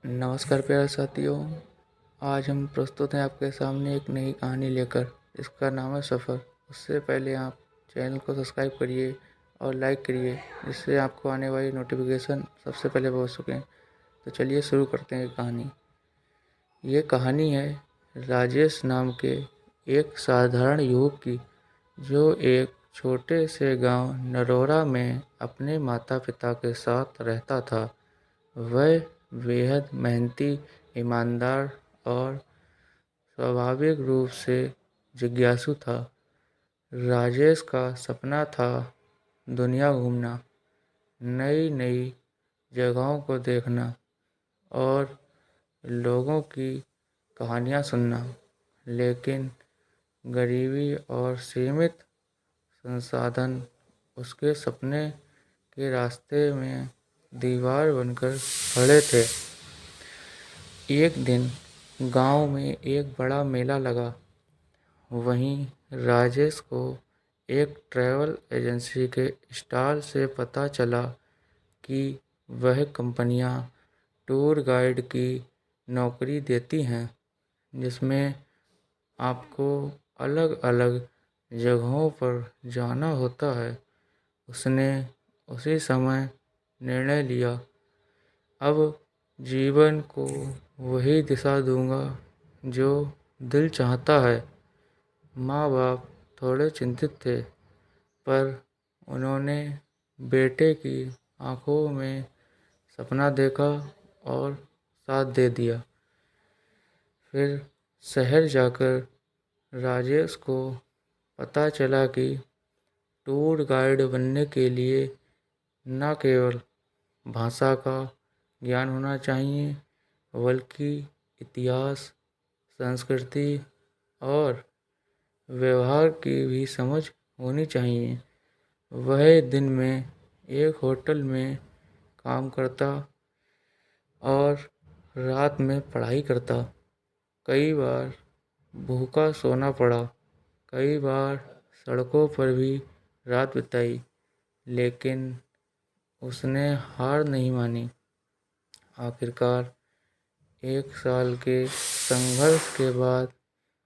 नमस्कार प्यारे साथियों। आज हम प्रस्तुत हैं आपके सामने एक नई कहानी लेकर। इसका नाम है सफ़र। उससे पहले आप चैनल को सब्सक्राइब करिए और लाइक करिए, जिससे आपको आने वाली नोटिफिकेशन सबसे पहले पहुंच सकें। तो चलिए शुरू करते हैं कहानी। ये कहानी है राजेश नाम के एक साधारण युवक की, जो एक छोटे से गांव नरोरा में अपने माता पिता के साथ रहता था। वह बेहद मेहनती, ईमानदार और स्वाभाविक रूप से जिज्ञासु था। राजेश का सपना था दुनिया घूमना, नई नई जगहों को देखना और लोगों की कहानियाँ सुनना। लेकिन गरीबी और सीमित संसाधन उसके सपने के रास्ते में दीवार बनकर खड़े थे। एक दिन गांव में एक बड़ा मेला लगा। वहीं राजेश को एक ट्रैवल एजेंसी के स्टॉल से पता चला कि वह कंपनियां टूर गाइड की नौकरी देती हैं, जिसमें आपको अलग अलग जगहों पर जाना होता है। उसने उसी समय निर्णय लिया, अब जीवन को वही दिशा दूंगा जो दिल चाहता है। माँ बाप थोड़े चिंतित थे, पर उन्होंने बेटे की आंखों में सपना देखा और साथ दे दिया। फिर शहर जाकर राजेश को पता चला कि टूर गाइड बनने के लिए न केवल भाषा का ज्ञान होना चाहिए, बल्कि इतिहास, संस्कृति और व्यवहार की भी समझ होनी चाहिए। वह दिन में एक होटल में काम करता और रात में पढ़ाई करता। कई बार भूखा सोना पड़ा, कई बार सड़कों पर भी रात बिताई, लेकिन उसने हार नहीं मानी। आखिरकार 1 साल के संघर्ष के बाद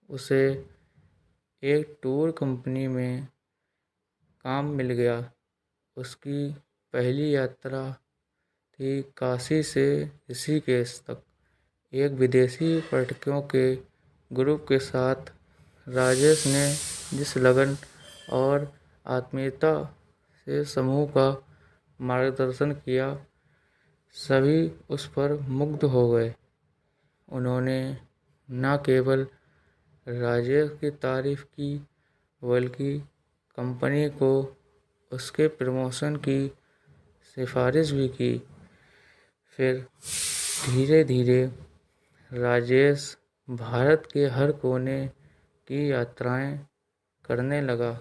उसे एक टूर कंपनी में काम मिल गया। उसकी पहली यात्रा थी काशी से ऋषिकेश तक। एक विदेशी पर्यटकों के ग्रुप के साथ राजेश ने जिस लगन और आत्मीयता से समूह का मार्गदर्शन किया, सभी उस पर मुग्ध हो गए। उन्होंने न केवल राजेश की तारीफ की, बल्कि कंपनी को उसके प्रमोशन की सिफारिश भी की। फिर धीरे धीरे राजेश भारत के हर कोने की यात्राएं करने लगा।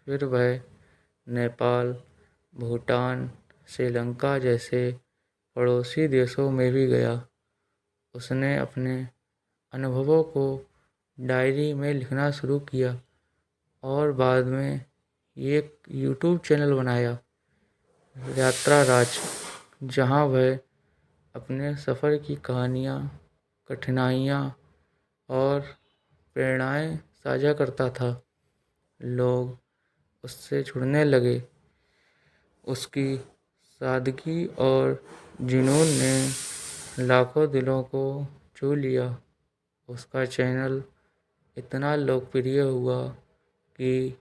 फिर वह नेपाल, भूटान, श्रीलंका जैसे पड़ोसी देशों में भी गया। उसने अपने अनुभवों को डायरी में लिखना शुरू किया और बाद में एक यूट्यूब चैनल बनाया, यात्रा राज, जहां वह अपने सफ़र की कहानियाँ, कठिनाइयाँ और प्रेरणाएं साझा करता था। लोग उससे जुड़ने लगे। उसकी सादगी और जुनून ने लाखों दिलों को छू लिया। उसका चैनल इतना लोकप्रिय हुआ कि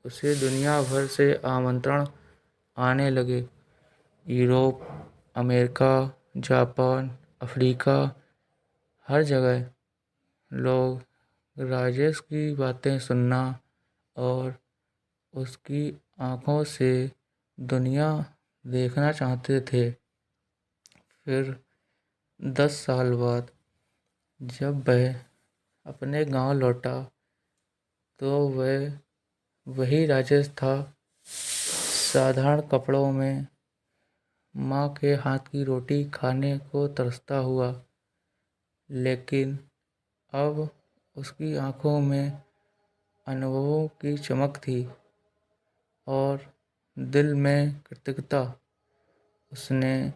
उसे दुनिया भर से आमंत्रण आने लगे। यूरोप, अमेरिका, जापान, अफ्रीका, हर जगह लोग राजेश की बातें सुनना और उसकी आँखों से दुनिया देखना चाहते थे। फिर 10 साल बाद जब वह अपने गांव लौटा, तो वह वही राजेश था, साधारण कपड़ों में, माँ के हाथ की रोटी खाने को तरसता हुआ। लेकिन अब उसकी आंखों में अनुभवों की चमक थी और दिल में कृतज्ञता। उसने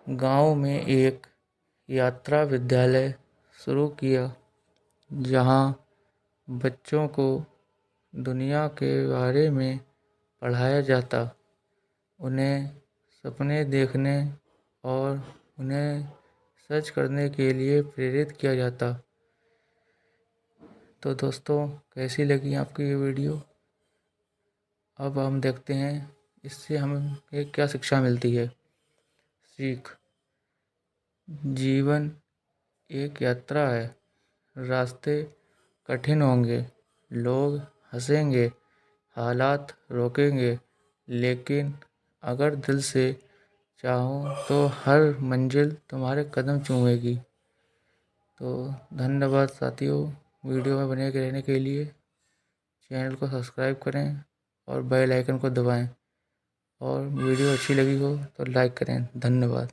गांव में एक यात्रा विद्यालय शुरू किया, जहाँ बच्चों को दुनिया के बारे में पढ़ाया जाता, उन्हें सपने देखने और उन्हें सर्च करने के लिए प्रेरित किया जाता। तो दोस्तों, कैसी लगी आपकी ये वीडियो? अब हम देखते हैं इससे हमें क्या शिक्षा मिलती है। सीख: जीवन एक यात्रा है। रास्ते कठिन होंगे, लोग हंसेंगे, हालात रोकेंगे, लेकिन अगर दिल से चाहो तो हर मंजिल तुम्हारे कदम चूमेगी। तो धन्यवाद साथियों, वीडियो में बने रहने के लिए। चैनल को सब्सक्राइब करें और बेल आइकन को दबाएं, और वीडियो अच्छी लगी हो तो लाइक करें। धन्यवाद।